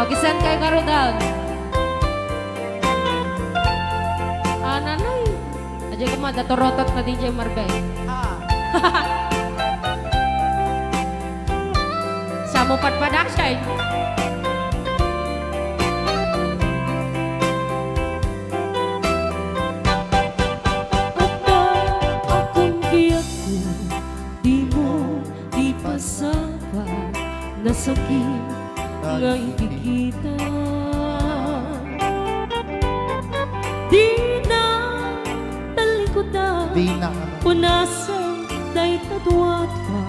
Gisan kay karudan. Nanay. Aja ka ma, datorotot na DJ Marbe. Samupat Production. Nasakit nga ikikita. Di na talikodan, Di na. punasan dahi tatuat pa,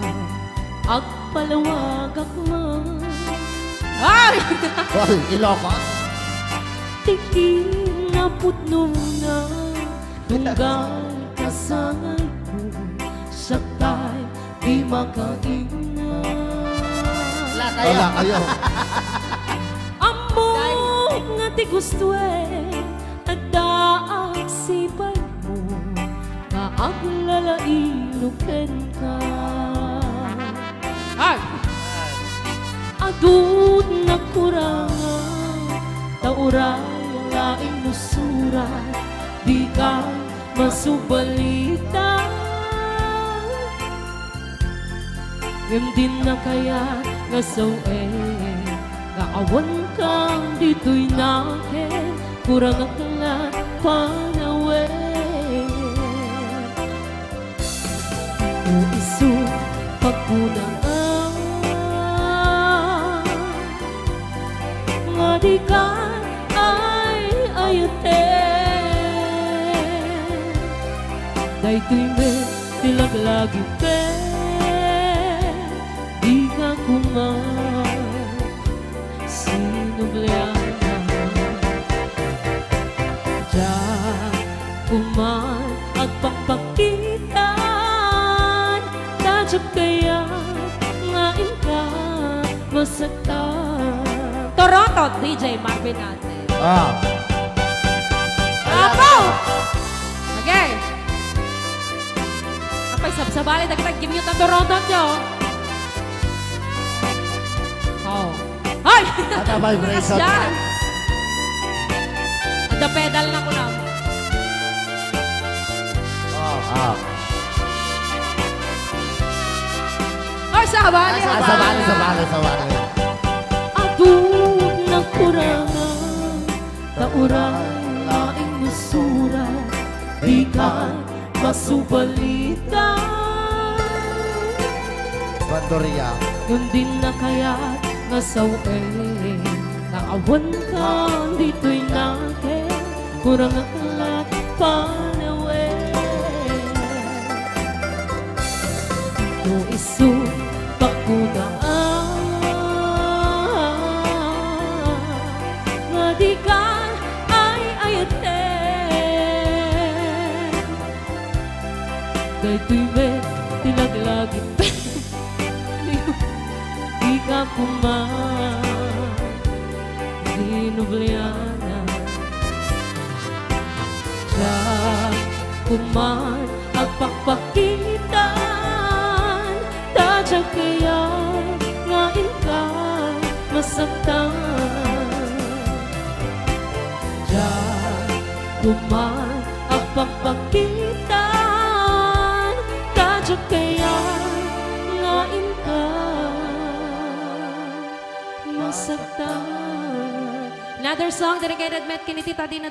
agpalawag akman. Ay! Well, Ilocos. Tiki na putno na, tunggal kasangay ko, saktay di makaingna. Wala kayo. Amok nga ti gusto at daag sipay mo nga aglalainuken ka. Ay! Adun na kurangan, tauray laing nusura, di ka masubalita. Ngem din na kaya nga nga awan kang dito'y nakin, kurang ang kalat panawe. O iso pagpunaan, nga di ka ay ayate. Dayto'y may tilaglagi pe, di ka kuman sinubleana. Diyan kuman agpapakitan, tadyak kaya ngain ka masaktan. Torotot, DJ Marvin natin. Apo! Okay. Apay, sabsabali, nagtag-gimute ang torotot nyo. Oh. Ay! Ada vibration. Yan! Ada pedal na ko lang. Ay, sabali! Sabali. Adun na kurangan, tauray laing musura, di ka masubalita. Bandoria. Yun din na kaya nga sawe, naawan ka dito'y nakin, kurang ang kalat panawe. Ito iso pagkudaan, nga di ka ay ayate. Dayto'y may tilaglagi di ka kuman sinubleana. Diyan kuman agpakpakitan, tadyak kaya ngain ka masaktan. Diyan kuman agpakpakitan, tadyak kaya ngain ka masaktan. Another song dedicated met kini Tita Dina